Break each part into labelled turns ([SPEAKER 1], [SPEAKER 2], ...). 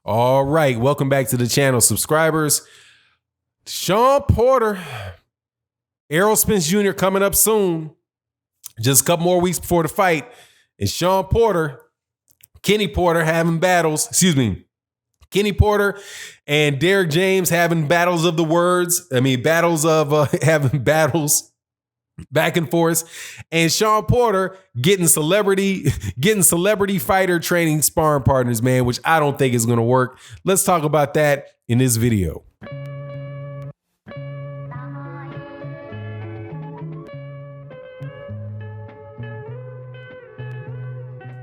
[SPEAKER 1] All right, welcome back to the channel, subscribers. Shawn Porter, Errol Spence Jr. coming up soon. Just a couple more weeks before the fight. And Shawn Porter, Kenny Porter having battles, Kenny Porter and Derek James having battles of the words. Battles of having battles back and forth, and Shawn Porter getting celebrity fighter training sparring partners, man, which I don't think is going to work. Let's talk about that in this video.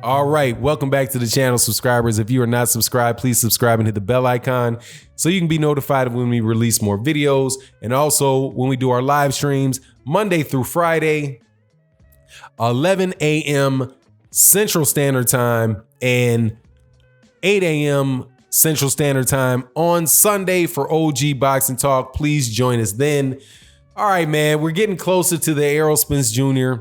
[SPEAKER 1] All right, welcome back to the channel, subscribers. If you are not subscribed, please subscribe and hit the bell icon so you can be notified of when we release more videos, and also when we do our live streams Monday through Friday, 11 a.m. Central Standard Time and 8 a.m. Central Standard Time on Sunday for OG Boxing Talk. Please join us then. All right, man, we're getting closer to the Errol Spence Jr.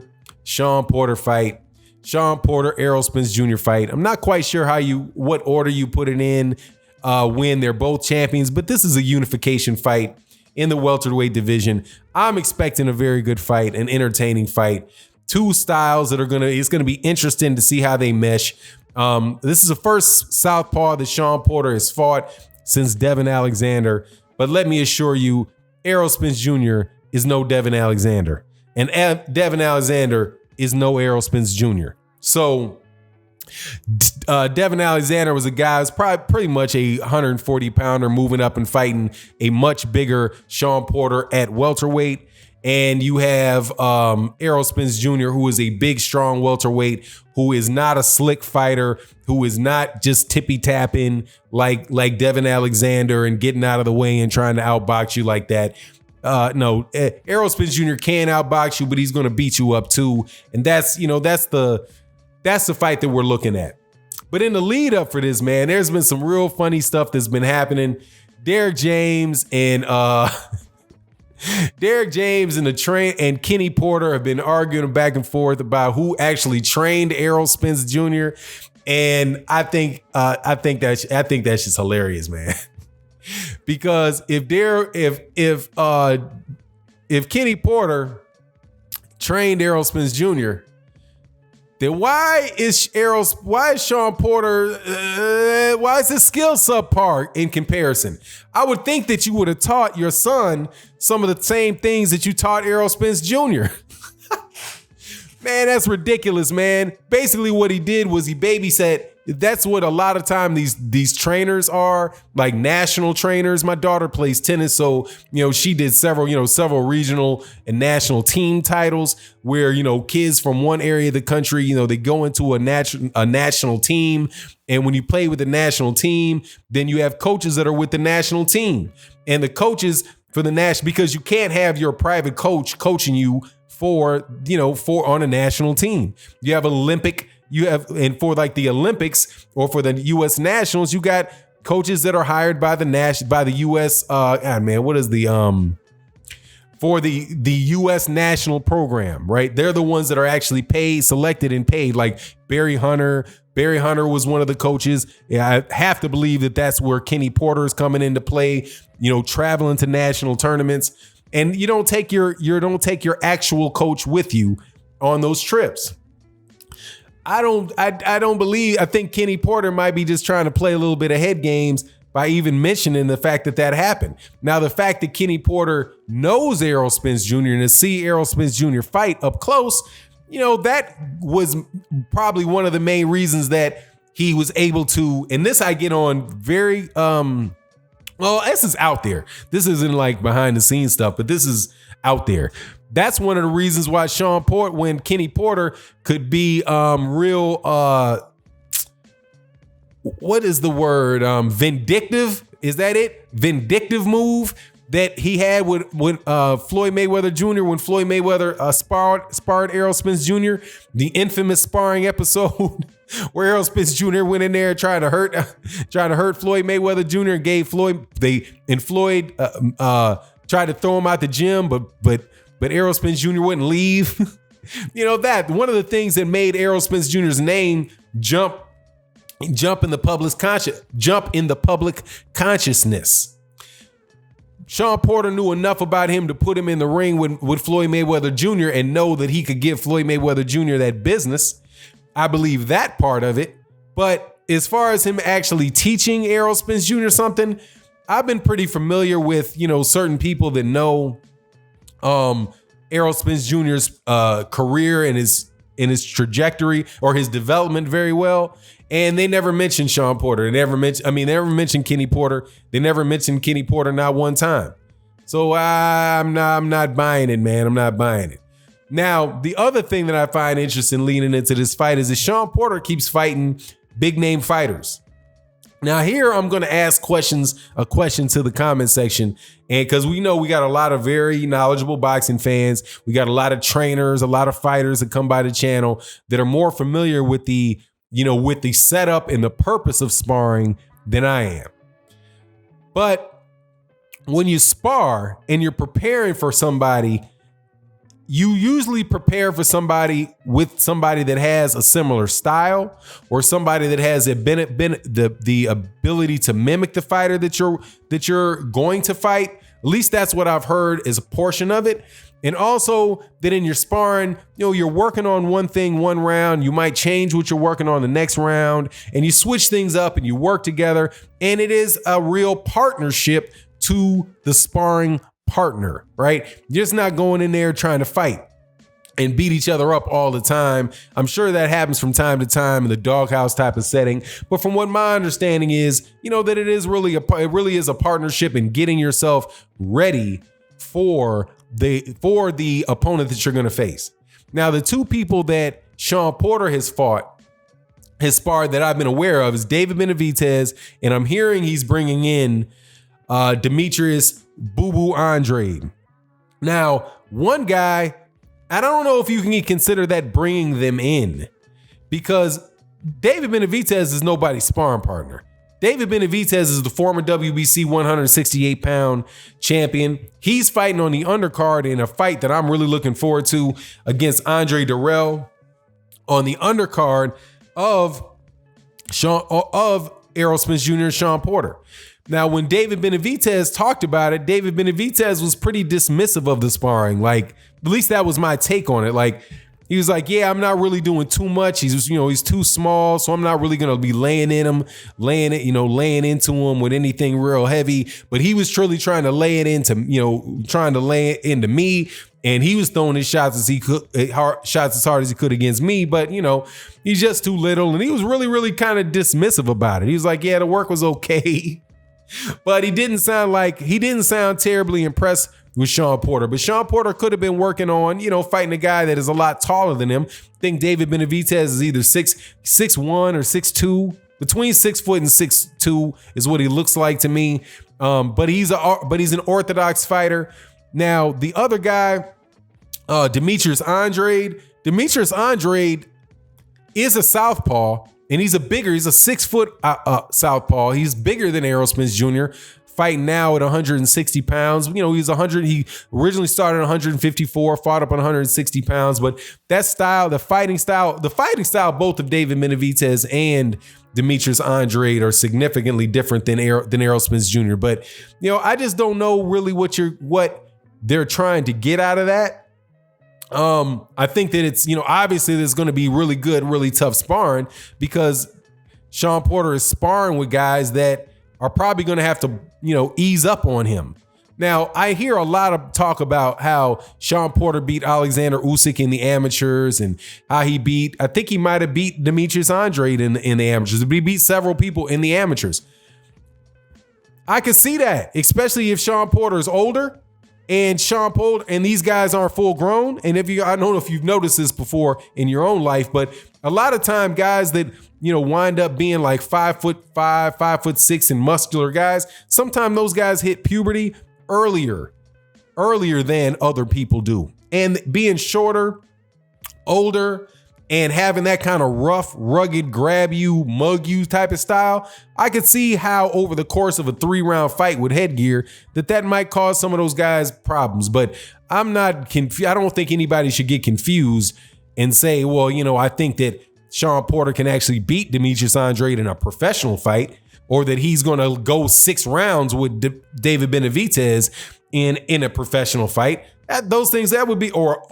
[SPEAKER 1] Shawn Porter fight. Shawn Porter, Errol Spence Jr. fight. I'm not quite sure what order you put it in when they're both champions, but this is a unification fight in the welterweight division. I'm expecting a very good fight, an entertaining fight. Two styles that it's gonna be interesting to see how they mesh. This is the first southpaw that Shawn Porter has fought since Devin Alexander, but let me assure you, Errol Spence Jr. is no Devin Alexander, and Devin Alexander is no Errol Spence Jr. So Devin Alexander was a guy who's probably pretty much a 140 pounder moving up and fighting a much bigger Shawn Porter at welterweight. And you have Errol Spence Jr., who is a big, strong welterweight, who is not a slick fighter, who is not just tippy tapping like Devin Alexander and getting out of the way and trying to outbox you like that. No, Errol Spence Jr. can outbox you, but he's going to beat you up too. And that's the fight that we're looking at. But in the lead up for this, man, there's been some real funny stuff that's been happening. Derek James and Kenny Porter have been arguing back and forth about who actually trained Errol Spence Jr. And I think that's just hilarious, man. Because if Kenny Porter trained Errol Spence Jr., then why is Shawn Porter, why is his skill subpar in comparison? I would think that you would have taught your son some of the same things that you taught Errol Spence Jr. Man, that's ridiculous, man. Basically what he did was he babysat. That's what a lot of time these trainers are, like national trainers. My daughter plays tennis, so she did several regional and national team titles where kids from one area of the country, they go into a national team, and when you play with the national team, then you have coaches that are with the national team, and the coaches for the national, because you can't have your private coach coaching you for on a national team. You have and for like the Olympics or for the U.S. Nationals, you got coaches that are hired by the U.S. For the U.S. national program, right? They're the ones that are actually selected and paid. Like Barry Hunter. Barry Hunter was one of the coaches. Yeah, I have to believe that that's where Kenny Porter is coming into play. Traveling to national tournaments, and you don't take your actual coach with you on those trips. I think Kenny Porter might be just trying to play a little bit of head games by even mentioning the fact that happened. Now, the fact that Kenny Porter knows Errol Spence Jr. and to see Errol Spence Jr. fight up close, that was probably one of the main reasons that he was able to, and this I get on very, well, this is out there. This isn't like behind the scenes stuff, but this is out there. That's one of the reasons why when Kenny Porter could be real, what is the word? Vindictive? Is that it? Vindictive move that he had with Floyd Mayweather Jr. when Floyd Mayweather sparred Errol Spence Jr. The infamous sparring episode where Errol Spence Jr. went in there trying to hurt Floyd Mayweather Jr. and gave Floyd tried to throw him out the gym, but Errol Spence Jr. wouldn't leave. That one of the things that made Errol Spence Jr.'s name jump jump in the public consciousness. Shawn Porter knew enough about him to put him in the ring with Floyd Mayweather Jr. and know that he could give Floyd Mayweather Jr. that business. I believe that part of it. But as far as him actually teaching Errol Spence Jr. something, I've been pretty familiar with, certain people that know Errol Spence Jr.'s career and his trajectory or his development very well. And they never mentioned Shawn Porter. They never mentioned Kenny Porter. They never mentioned Kenny Porter not one time. So I'm not buying it, man. I'm not buying it. Now, the other thing that I find interesting leading into this fight is that Shawn Porter keeps fighting big name fighters. Now here I'm going to ask a question to the comment section. And because we know we got a lot of very knowledgeable boxing fans. We got a lot of trainers, a lot of fighters that come by the channel that are more familiar with the setup and the purpose of sparring than I am. But when you spar and you're preparing for somebody, you usually prepare for somebody that has a similar style or somebody that has the ability to mimic the fighter that you're going to fight. At least that's what I've heard is a portion of it. And also that in your sparring, you're working on one thing one round, you might change what you're working on the next round, and you switch things up and you work together. And it is a real partnership to the sparring partner, right? You're just not going in there trying to fight and beat each other up all the time. I'm sure that happens from time to time in the doghouse type of setting. But from what my understanding is, that it really is a partnership in getting yourself ready for the opponent that you're going to face. Now, the two people that Shawn Porter has sparred that I've been aware of is David Benavidez, and I'm hearing he's bringing in Demetrius Boo Boo Andrade. Now, one guy, I don't know if you can consider that bringing them in, because David Benavidez is nobody's sparring partner. David Benavidez is the former WBC 168-pound champion. He's fighting on the undercard in a fight that I'm really looking forward to against Andre Dirrell on the undercard of Errol Spence Jr. and Shawn Porter. Now, when David Benavidez talked about it, David Benavidez was pretty dismissive of the sparring. Like, at least that was my take on it. Like, he was like, yeah, I'm not really doing too much. He's too small, so I'm not really going to be laying into him with anything real heavy. But he was truly trying to lay it into me. And he was throwing his shots as hard as he could against me. But, he's just too little. And he was really, really kind of dismissive about it. He was like, yeah, the work was okay. But he didn't sound terribly impressed with Shawn Porter. But Shawn Porter could have been working on, fighting a guy that is a lot taller than him. I think David Benavidez is either 6'1" or 6'2". Between 6 foot and 6'2" is what he looks like to me. But he's an orthodox fighter. Now, the other guy, Demetrius Andrade. Demetrius Andrade is a southpaw. And he's a 6 foot southpaw. He's bigger than Errol Spence Jr., fighting now at 160 pounds. He originally started at 154, fought up on 160 pounds. But that style, the fighting style, both of David Benavidez and Demetrius Andrade are significantly different than Errol Spence Jr. But, I just don't know really what they're trying to get out of that. I think that it's, obviously there's going to be really good, really tough sparring because Shawn Porter is sparring with guys that are probably going to have to, ease up on him. Now, I hear a lot of talk about how Shawn Porter beat Alexander Usyk in the amateurs and how I think he might have beat Demetrius Andrade in the amateurs. He beat several people in the amateurs. I could see that, especially if Shawn Porter is older. And Shawn Porter and these guys aren't full grown. And I don't know if you've noticed this before in your own life, but a lot of time guys that, wind up being like 5'5", 5'6" and muscular guys, sometimes those guys hit puberty earlier than other people do. And being shorter, older, and having that kind of rough, rugged, grab you, mug you type of style, I could see how over the course of a 3-round fight with headgear, that might cause some of those guys problems. But I'm not confused. I don't think anybody should get confused and say, well, I think that Shawn Porter can actually beat Demetrius Andrade in a professional fight, or that he's going to go 6 rounds with David Benavidez in a professional fight. Those things that would be, or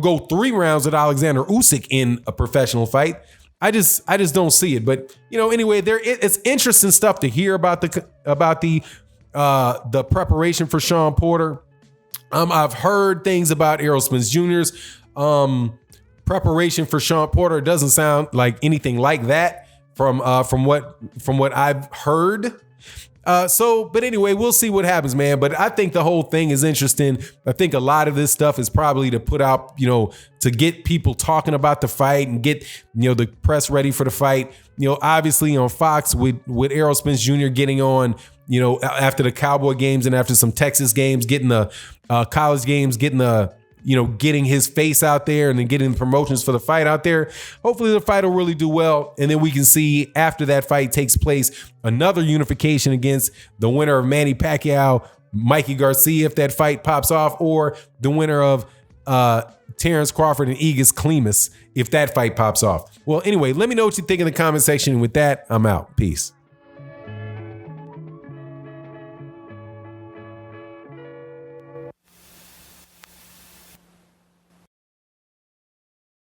[SPEAKER 1] go 3 rounds with Alexander Usyk in a professional fight. I just don't see it. But anyway, it's interesting stuff to hear about the preparation for Shawn Porter. I've heard things about Errol Spence Jr.'s preparation for Shawn Porter. It doesn't sound like anything like that from what I've heard. But anyway, we'll see what happens, man. But I think the whole thing is interesting. I think a lot of this stuff is probably to put out, to get people talking about the fight and get, the press ready for the fight. Obviously on Fox with Errol Spence Jr. getting on, after the Cowboy games and after some Texas games, getting the college games, getting his face out there and then getting the promotions for the fight out there. Hopefully the fight will really do well. And then we can see after that fight takes place, another unification against the winner of Manny Pacquiao, Mikey Garcia, if that fight pops off, or the winner of Terrence Crawford and Egis Klimas, if that fight pops off. Well, anyway, let me know what you think in the comment section. And with that, I'm out. Peace.